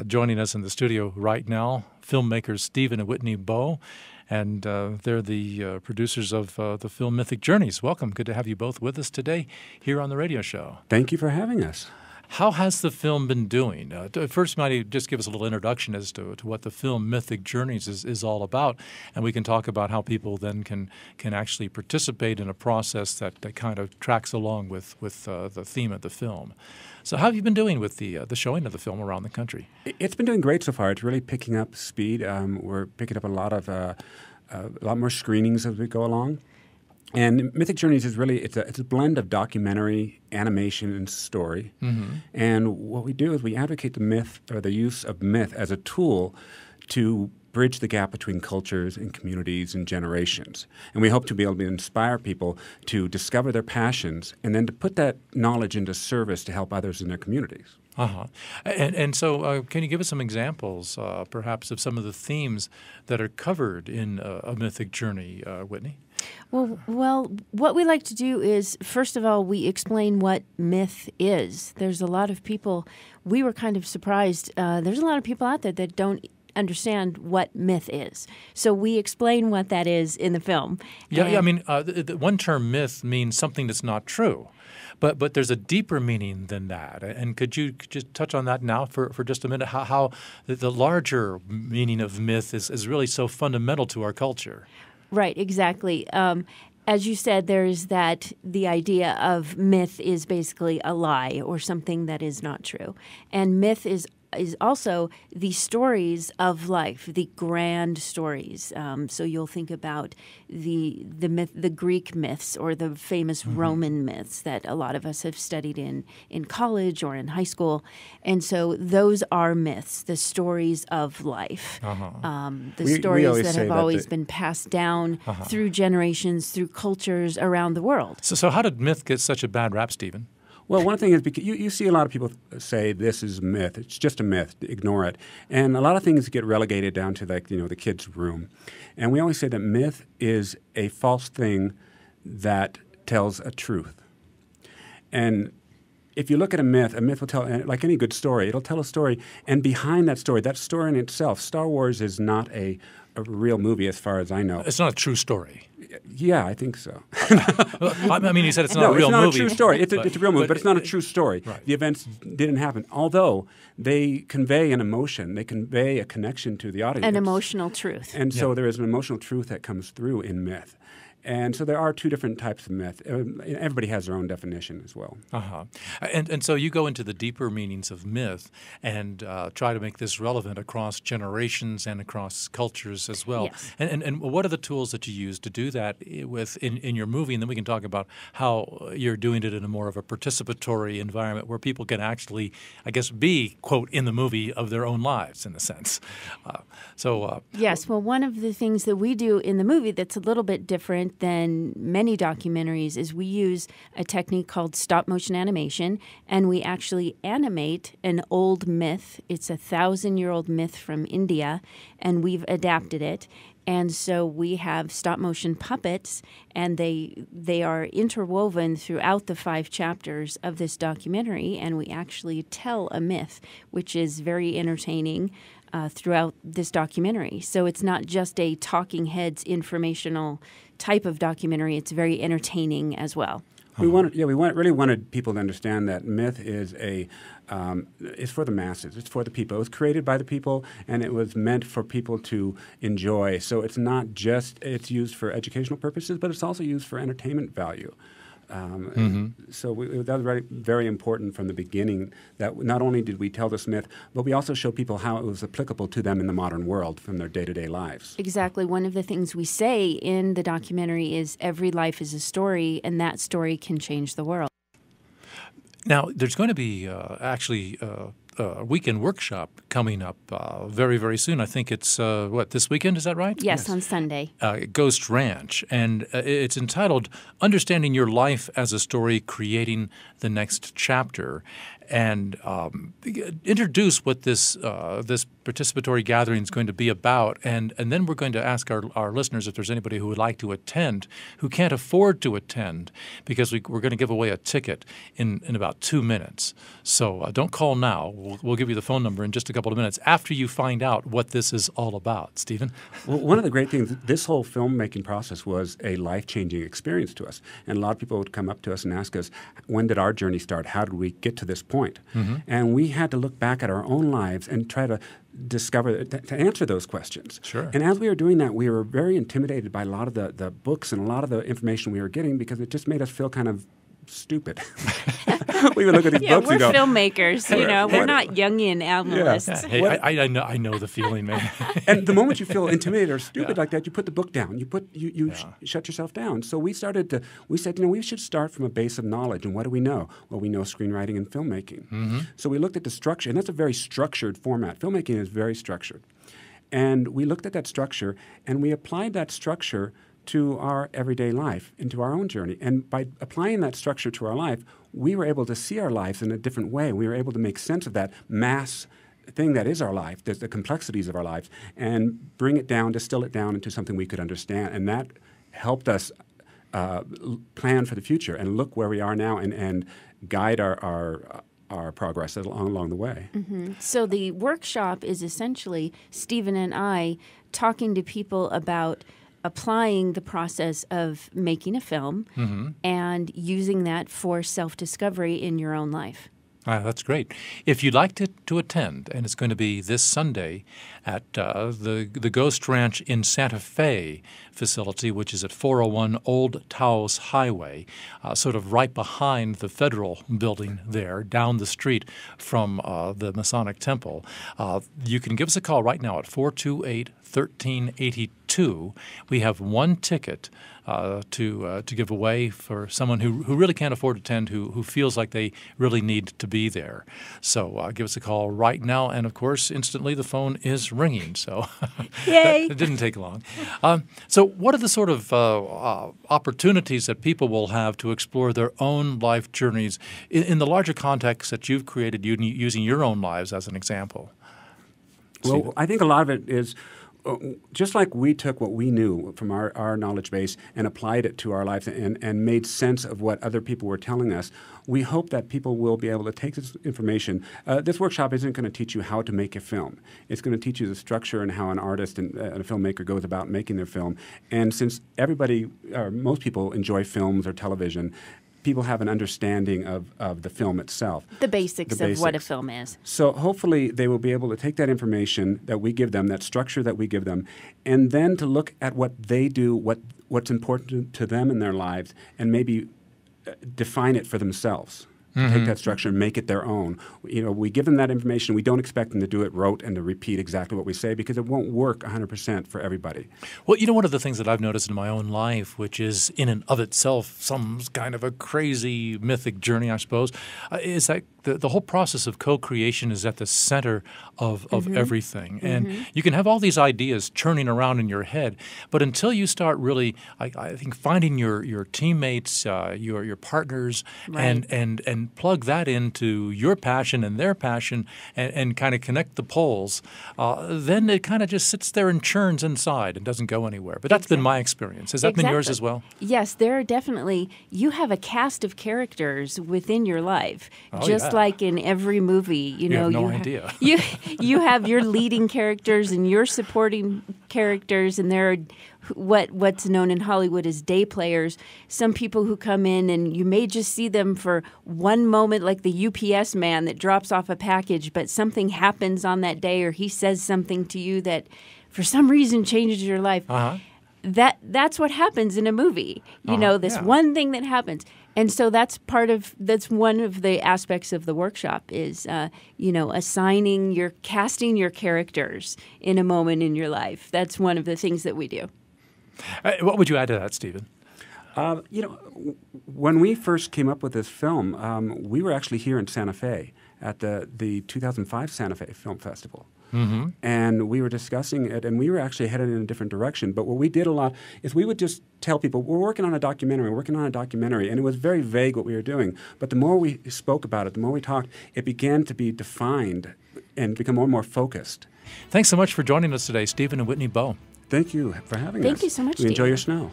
Joining us in the studio right now, filmmakers Stephen and Whitney Boe, and they're the producers of the film Mythic Journeys. Welcome. Good to have you both with us today here on the radio show. Thank you for having us. How has the film been doing? First, might you just give us a little introduction as to what the film Mythic Journeys is all about, and we can talk about how people then can actually participate in a process that kind of tracks along with the theme of the film. So how have you been doing with the showing of the film around the country? It's been doing great so far. It's really picking up speed. We're picking up a lot more screenings as we go along. And Mythic Journeys is really it's a blend of documentary, animation, and story. Mm-hmm. And what we do is we advocate the myth or the use of myth as a tool to bridge the gap between cultures and communities and generations. And we hope to be able to inspire people to discover their passions and then to put that knowledge into service to help others in their communities. Uh-huh. And so can you give us some examples, perhaps, of some of the themes that are covered in A Mythic Journey, Whitney? Well, what we like to do is, first of all, we explain what myth is. There's a lot of people, we were kind of surprised, there's a lot of people out there that don't understand what myth is. So we explain what that is in the film. Yeah, I mean, the one term myth means something that's not true. But there's a deeper meaning than that. And could you just touch on that now for just a minute, how the larger meaning of myth is really so fundamental to our culture? Right, exactly. As you said, there's the idea of myth is basically a lie or something that is not true. And myth is also the stories of life, the grand stories. So you'll think about the Greek myths or the famous Roman myths that a lot of us have studied in college or in high school. And so those are myths, the stories of life, the stories that have always been passed down through generations, through cultures around the world. So how did myth get such a bad rap, Stephen? Well, one thing is because you see a lot of people say this is myth. It's just a myth. Ignore it. And a lot of things get relegated down to the kid's room. And we always say that myth is a false thing that tells a truth. And if you look at a myth will tell, like any good story, it'll tell a story. And behind that story in itself, Star Wars is not a real movie as far as I know. It's not a true story. Yeah, I think so. I mean, you said it's not a real movie. No, it's not a true story. It's a real movie, but it's not a true story. Right. The events didn't happen, although they convey an emotion. They convey a connection to the audience. An emotional truth. And so there is an emotional truth that comes through in myth. And so there are two different types of myth. Everybody has their own definition as well. And so you go into the deeper meanings of myth and try to make this relevant across generations and across cultures as well. Yes. And what are the tools that you use to do that in your movie? And then we can talk about how you're doing it in a more of a participatory environment where people can actually, I guess, be, quote, in the movie of their own lives, in a sense. Yes. Well, one of the things that we do in the movie that's a little bit different than many documentaries is we use a technique called stop-motion animation, and we actually animate an old myth. It's a 1,000-year-old myth from India, and we've adapted it. And so we have stop-motion puppets, and they are interwoven throughout the 5 chapters of this documentary, and we actually tell a myth, which is very entertaining throughout this documentary. So it's not just a talking heads informational type of documentary. It's very entertaining as well. We really wanted people to understand that myth is it's for the masses. It's for the people. It was created by the people, and it was meant for people to enjoy. So it's not just it's used for educational purposes, but it's also used for entertainment value. So that was very, very important from the beginning, that not only did we tell this myth, but we also showed people how it was applicable to them in the modern world from their day-to-day lives. Exactly. One of the things we say in the documentary is every life is a story, and that story can change the world. Now, there's going to be actually a weekend workshop coming up very, very soon. I think it's, this weekend? Is that right? Yes, on Sunday. Ghost Ranch. And it's entitled Understanding Your Life as a Story, Creating the Next Chapter. And introduce what this participatory gathering is going to be about. And then we're going to ask our listeners if there's anybody who would like to attend who can't afford to attend, because we're going to give away a ticket in about 2 minutes. So don't call now. We'll give you the phone number in just a couple couple of minutes after you find out what this is all about. Stephen? Well, one of the great things, this whole filmmaking process was a life-changing experience to us. And a lot of people would come up to us and ask us, when did our journey start? How did we get to this point? And we had to look back at our own lives and try to discover, to answer those questions. Sure. And as we were doing that, we were very intimidated by a lot of the books and a lot of the information we were getting, because it just made us feel kind of stupid. We would look at these books and go, we're filmmakers, we're not Jungian analysts. Yeah. Hey, I know the feeling, man. And the moment you feel intimidated or stupid like that, you put the book down. You shut yourself down. So we said, we should start from a base of knowledge. And what do we know? Well, we know screenwriting and filmmaking. So we looked at the structure, and that's a very structured format. Filmmaking is very structured. And we looked at that structure, and we applied that structure to our everyday life, into our own journey. And by applying that structure to our life, we were able to see our lives in a different way. We were able to make sense of that mass thing that is our life, the complexities of our lives, and bring it down, distill it down into something we could understand. And that helped us plan for the future and look where we are now and guide our progress along the way. So the workshop is essentially Stephen and I talking to people about applying the process of making a film and using that for self-discovery in your own life. That's great. If you'd like to attend, and it's going to be this Sunday at the Ghost Ranch in Santa Fe facility, which is at 401 Old Taos Highway, sort of right behind the federal building there, down the street from the Masonic Temple. You can give us a call right now at 428-1382. We have one ticket to give away for someone who really can't afford to attend, who feels like they really need to be there. So give us a call right now, and of course, instantly the phone is ringing. So Yay! It didn't take long. So what are the sort of opportunities that people will have to explore their own life journeys in the larger context that you've created using your own lives as an example? Well, I think a lot of it is just like we took what we knew from our knowledge base and applied it to our lives and made sense of what other people were telling us, we hope that people will be able to take this information. This workshop isn't going to teach you how to make a film. It's going to teach you the structure and how an artist and a filmmaker goes about making their film. And since most people enjoy films or television, people have an understanding of the film itself. The basics of what a film is. So hopefully they will be able to take that information that we give them, that structure that we give them, and then to look at what they do, what's important to them in their lives, and maybe define it for themselves. Take that structure and make it their own. We give them that information. We don't expect them to do it rote and to repeat exactly what we say, because it won't work 100% for everybody. Well, one of the things that I've noticed in my own life, which is in and of itself some kind of a crazy mythic journey, I suppose, is that the whole process of co-creation is at the center of everything. And you can have all these ideas churning around in your head, but until you start really, I think, finding your teammates, your partners, right, and plug that into your passion and their passion and kind of connect the poles, then it kind of just sits there and churns inside and doesn't go anywhere. But that's been my experience. Has that been yours as well? Yes, there are definitely. You have a cast of characters within your life, like in every movie. You have no idea. You have your leading characters and your supporting characters, and there are what's known in Hollywood as day players, some people who come in and you may just see them for one moment, like the UPS man that drops off a package, but something happens on that day or he says something to you that for some reason changes your life. That's what happens in a movie. This one thing that happens. And so that's one of the aspects of the workshop is, casting your characters in a moment in your life. That's one of the things that we do. What would you add to that, Stephen? When we first came up with this film, we were actually here in Santa Fe at the 2005 Santa Fe Film Festival. And we were discussing it, and we were actually headed in a different direction. But what we did a lot is we would just tell people, we're working on a documentary, and it was very vague what we were doing. But the more we spoke about it, the more we talked, it began to be defined and become more and more focused. Thanks so much for joining us today, Stephen and Whitney Boe. Thank you for having us. Thank you so much, We enjoy your snow.